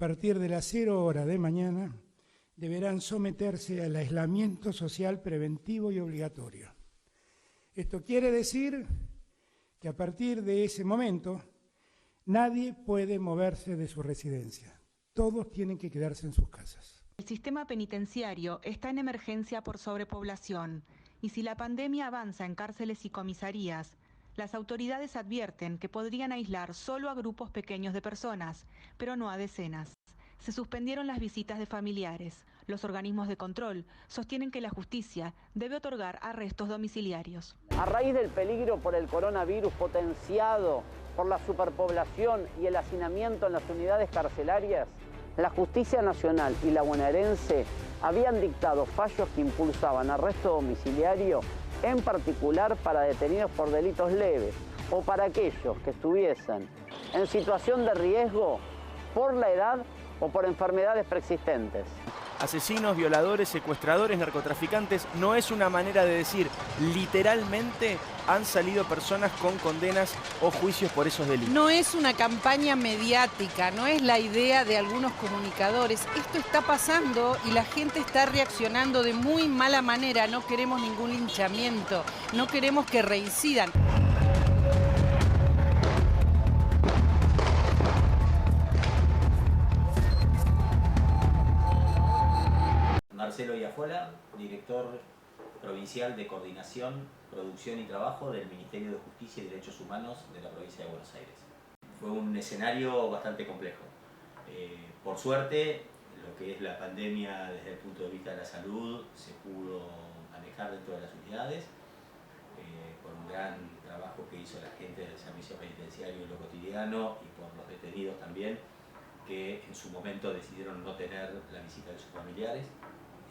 partir de las 0 horas de mañana, deberán someterse al aislamiento social preventivo y obligatorio. Esto quiere decir que a partir de ese momento nadie puede moverse de su residencia. Todos tienen que quedarse en sus casas. El sistema penitenciario está en emergencia por sobrepoblación y si la pandemia avanza en cárceles y comisarías, las autoridades advierten que podrían aislar solo a grupos pequeños de personas, pero no a decenas. Se suspendieron las visitas de familiares. Los organismos de control sostienen que la justicia debe otorgar arrestos domiciliarios. A raíz del peligro por el coronavirus potenciado por la superpoblación y el hacinamiento en las unidades carcelarias, la Justicia Nacional y la bonaerense habían dictado fallos que impulsaban arresto domiciliario, en particular para detenidos por delitos leves o para aquellos que estuviesen en situación de riesgo por la edad o por enfermedades preexistentes. Asesinos, violadores, secuestradores, narcotraficantes, no es una manera de decir, literalmente han salido personas con condenas o juicios por esos delitos. No es una campaña mediática, no es la idea de algunos comunicadores. Esto está pasando y la gente está reaccionando de muy mala manera. No queremos ningún linchamiento, no queremos que reincidan. Marcelo Iafola, director provincial de Coordinación, Producción y Trabajo del Ministerio de Justicia y Derechos Humanos de la provincia de Buenos Aires. Fue un escenario bastante complejo. Por suerte, lo que es la pandemia desde el punto de vista de la salud se pudo manejar dentro de las unidades, por un gran trabajo que hizo la gente del servicio penitenciario en lo cotidiano y por los detenidos también, que en su momento decidieron no tener la visita de sus familiares.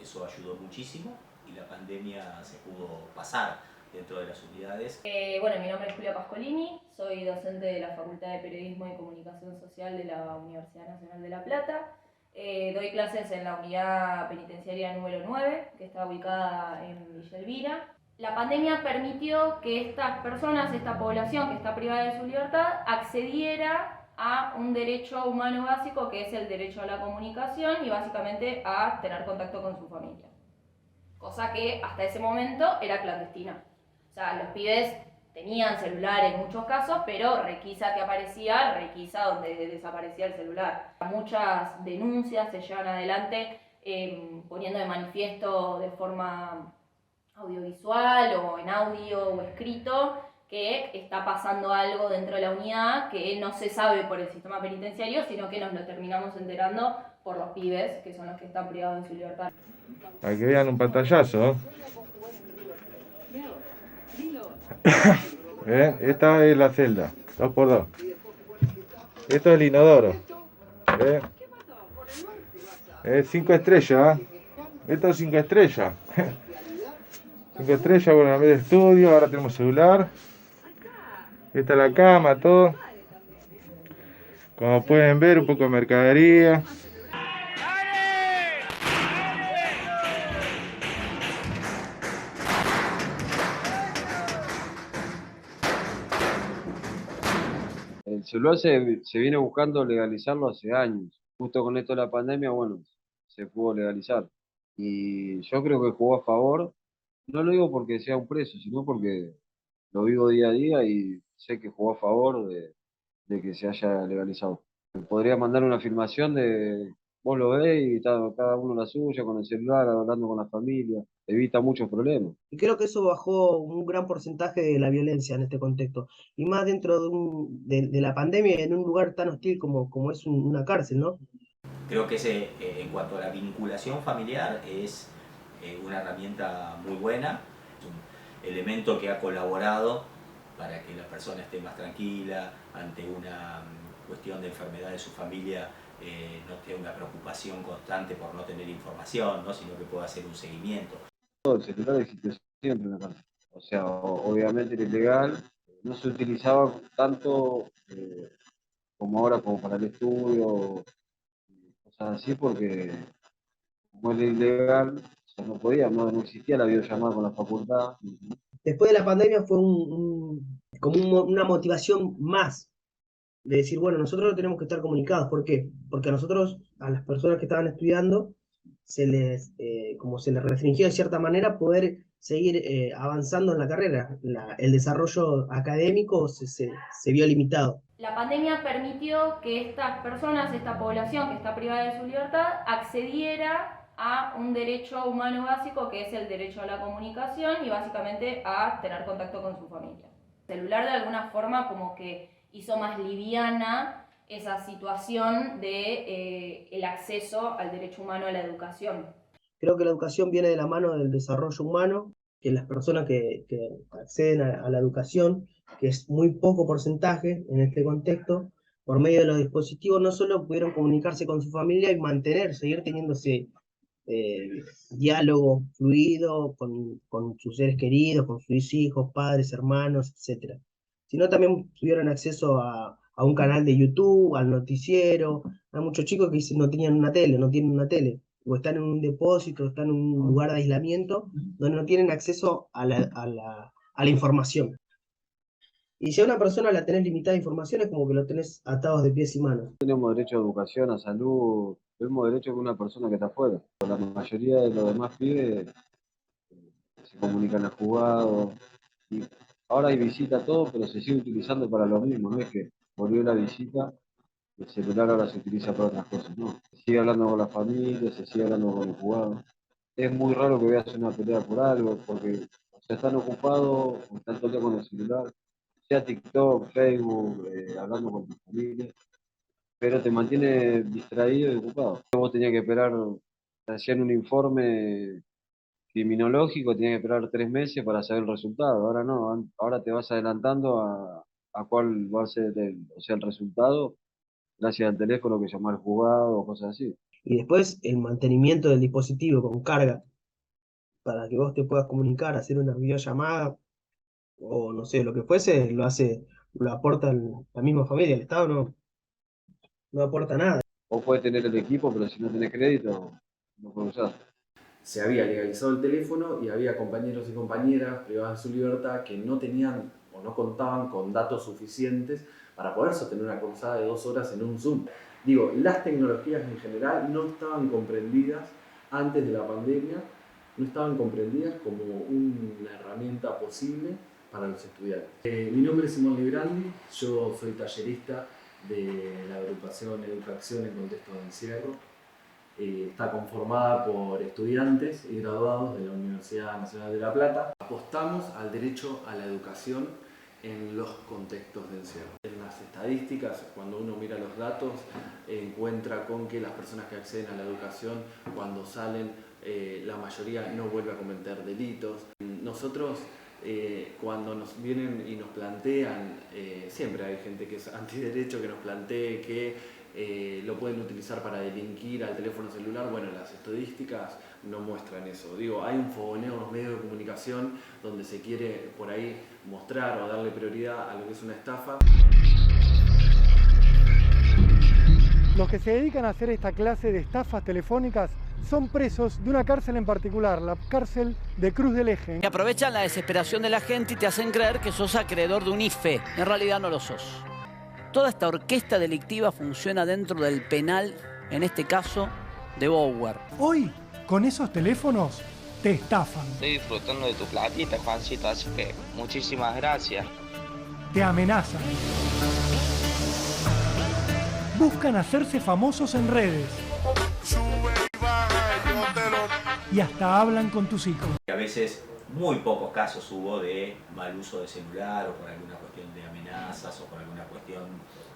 Eso ayudó muchísimo y la pandemia se pudo pasar dentro de las unidades. Bueno, mi nombre es Julia Pascolini, soy docente de la Facultad de Periodismo y Comunicación Social de la Universidad Nacional de La Plata. Doy clases en la unidad penitenciaria número 9, que está ubicada en Villa Elvira. La pandemia permitió que estas personas, esta población que está privada de su libertad, accediera a un derecho humano básico que es el derecho a la comunicación y básicamente a tener contacto con su familia. Cosa que hasta ese momento era clandestina. O sea, los pibes tenían celular en muchos casos, pero requisa que aparecía, requisa donde desaparecía el celular. Muchas denuncias se llevan adelante poniendo de manifiesto de forma audiovisual o en audio o escrito que está pasando algo dentro de la unidad que no se sabe por el sistema penitenciario, sino que nos lo terminamos enterando por los pibes, que son los que están privados de su libertad. Para que vean un pantallazo. Esta es la celda, 2x2. Esto es el inodoro. 5 estrellas. Esto es 5 estrellas. 5 estrellas, bueno, en vez de estudio, ahora tenemos celular. Esta es la cama, todo. Como pueden ver, un poco de mercadería. El celular se viene buscando legalizarlo hace años. Justo con esto de la pandemia, bueno, se pudo legalizar. Y yo creo que jugó a favor, no lo digo porque sea un preso, sino porque lo vivo día a día y sé que jugó a favor de que se haya legalizado. Podría mandar una afirmación de vos lo ves y está cada uno la suya, con el celular, hablando con la familia, evita muchos problemas. Y creo que eso bajó un gran porcentaje de la violencia en este contexto. Y más dentro de la pandemia, en un lugar tan hostil como es una cárcel, ¿no? Creo que en cuanto a la vinculación familiar es una herramienta muy buena, es un elemento que ha colaborado para que la persona esté más tranquila ante una cuestión de enfermedad de su familia, no tenga una preocupación constante por no tener información, ¿no? Sino que pueda hacer un seguimiento. El celular existió siempre en la cárcel. O sea, obviamente era ilegal, no se utilizaba tanto como ahora, como para el estudio, cosas así, porque como era ilegal, o sea, no podía, no existía la videollamada con la facultad. Después de la pandemia fue como una motivación más de decir, bueno, nosotros tenemos que estar comunicados. ¿Por qué? Porque a nosotros, a las personas que estaban estudiando, como se les restringió de cierta manera poder seguir avanzando en la carrera. El desarrollo académico se vio limitado. La pandemia permitió que estas personas, esta población que está privada de su libertad, accediera a un derecho humano básico que es el derecho a la comunicación y básicamente a tener contacto con su familia. El celular de alguna forma como que hizo más liviana esa situación de el acceso al derecho humano a la educación. Creo que la educación viene de la mano del desarrollo humano, que las personas que acceden a la educación, que es muy poco porcentaje en este contexto, por medio de los dispositivos no solo pudieron comunicarse con su familia y seguir teniendo ese diálogo fluido con sus seres queridos, con sus hijos, padres, hermanos, etc., sino también tuvieron acceso a un canal de YouTube, al noticiero. Hay muchos chicos que dicen no tienen una tele, o están en un depósito, están en un lugar de aislamiento, donde no tienen acceso a la información. Y si a una persona la tenés limitada de información, es como que lo tenés atados de pies y manos. Tenemos derecho a educación, a salud, tenemos derecho que una persona que está afuera. La mayoría de los demás pibes se comunican a jugados. Y ahora hay visita todo, pero se sigue utilizando para lo mismo. No es que volvió la visita, el celular ahora se utiliza para otras cosas, no. Se sigue hablando con la familia, se sigue hablando con el jugado. Es muy raro que veas una pelea por algo, porque o están ocupados, o están todo el día con el celular, sea TikTok, Facebook, hablando con tu familia, pero te mantiene distraído y ocupado. Vos tenías que esperar, te hacían un informe criminológico, tenías que esperar 3 meses para saber el resultado. Ahora no, ahora te vas adelantando a cuál va a ser el resultado, gracias al teléfono que llama al juzgado o cosas así. Y después el mantenimiento del dispositivo con carga, para que vos te puedas comunicar, hacer una videollamada, o no sé, lo que fuese, lo aporta la misma familia. El Estado no aporta nada. Vos podés tener el equipo, pero si no tenés crédito, no podés usar. Se había legalizado el teléfono y había compañeros y compañeras privadas de su libertad que no tenían o no contaban con datos suficientes para poder sostener una conversada de 2 horas en un Zoom. Digo, las tecnologías en general no estaban comprendidas antes de la pandemia, no estaban comprendidas como una herramienta posible para los estudiantes. Mi nombre es Simón Librandi, yo soy tallerista de la agrupación Educación en Contexto de Encierro. Está conformada por estudiantes y graduados de la Universidad Nacional de La Plata. Apostamos al derecho a la educación en los contextos de encierro. En las estadísticas, cuando uno mira los datos, encuentra con que las personas que acceden a la educación, cuando salen, la mayoría no vuelve a cometer delitos. Nosotros, cuando nos vienen y nos plantean, siempre hay gente que es antiderecho que nos plantee que lo pueden utilizar para delinquir al teléfono celular. Bueno, las estadísticas no muestran eso. Digo, hay un fogoneo en los medios de comunicación donde se quiere por ahí mostrar o darle prioridad a lo que es una estafa. Los que se dedican a hacer esta clase de estafas telefónicas son presos de una cárcel en particular, la cárcel de Cruz del Eje. Aprovechan la desesperación de la gente y te hacen creer que sos acreedor de un IFE. En realidad no lo sos. Toda esta orquesta delictiva funciona dentro del penal, en este caso, de Bower. Hoy, con esos teléfonos, te estafan. Estoy disfrutando de tu platita, Juancito, así que muchísimas gracias. Te amenazan. Buscan hacerse famosos en redes. Y hasta hablan con tus hijos. A veces muy pocos casos hubo de mal uso de celular o por alguna cuestión de amenazas o por alguna cuestión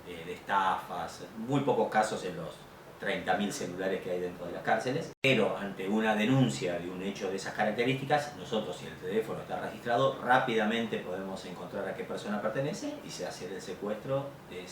de estafas. Muy pocos casos en los 30.000 celulares que hay dentro de las cárceles. Pero ante una denuncia de un hecho de esas características, nosotros, si el teléfono está registrado, rápidamente podemos encontrar a qué persona pertenece y se hace el secuestro de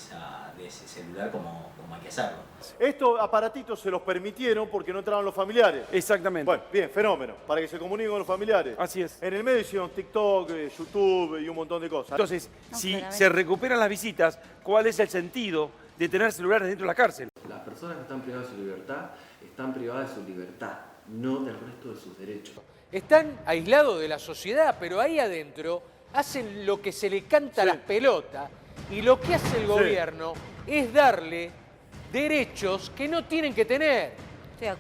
ese celular como hay que hacerlo. Estos aparatitos se los permitieron porque no entraban los familiares. Exactamente. Bueno, bien, fenómeno. Para que se comuniquen con los familiares. Así es. En el medio hicieron TikTok, YouTube y un montón de cosas. Entonces, si se recuperan las visitas, ¿cuál es el sentido de tener celulares dentro de la cárcel? Las personas que están privadas de su libertad están privadas de su libertad, no del resto de sus derechos. Están aislados de la sociedad, pero ahí adentro hacen lo que se le canta a las pelotas Y lo que hace el gobierno es darle derechos que no tienen que tener.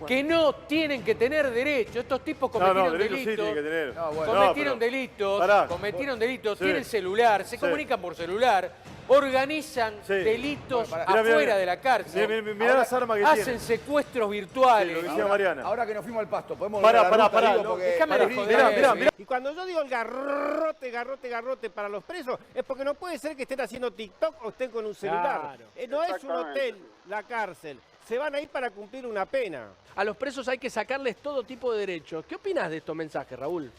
Que no tienen que tener derechos. Estos tipos cometieron delitos. Cometieron delitos, tienen celular, se comunican por celular, organizan delitos afuera de la cárcel. Mirá las armas que hacen tienen. secuestros virtuales. Lo decía Mariana. Ahora que nos fuimos al pasto, podemos Pará. Déjame de joder. Y cuando yo digo el garrote para los presos, es porque no puede ser que estén haciendo TikTok o estén con un celular. No es un hotel, la cárcel. Se van a ir para cumplir una pena. A los presos hay que sacarles todo tipo de derechos. ¿Qué opinas de estos mensajes, Raúl?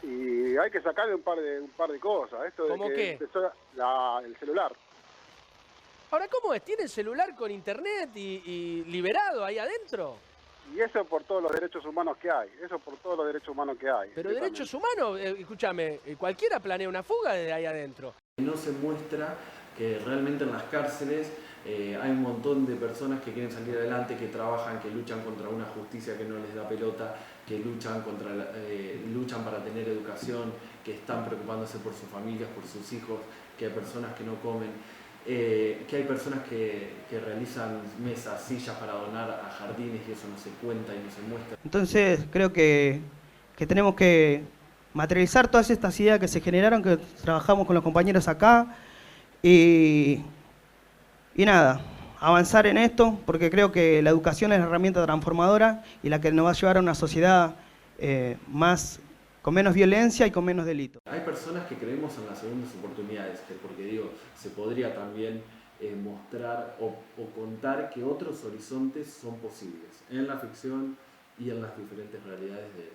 Y hay que sacarle un par de cosas. Esto de ¿Cómo que qué? empezó el celular. Ahora, ¿cómo es? ¿Tienen celular con internet y liberado ahí adentro? Y eso por todos los derechos humanos que hay. Pero derechos humanos, escúchame, cualquiera planea una fuga desde ahí adentro. No se muestra que realmente en las cárceles hay un montón de personas que quieren salir adelante, que trabajan, que luchan contra una justicia que no les da pelota, que luchan para tener educación, que están preocupándose por sus familias, por sus hijos, que hay personas que no comen, que hay personas que realizan mesas, sillas para donar a jardines y eso no se cuenta y no se muestra. Entonces creo que tenemos que materializar todas estas ideas que se generaron, que trabajamos con los compañeros acá y nada, avanzar en esto, porque creo que la educación es la herramienta transformadora y la que nos va a llevar a una sociedad con menos violencia y con menos delito. Hay personas que creemos en las segundas oportunidades, porque digo, se podría también mostrar o contar que otros horizontes son posibles en la ficción y en las diferentes realidades de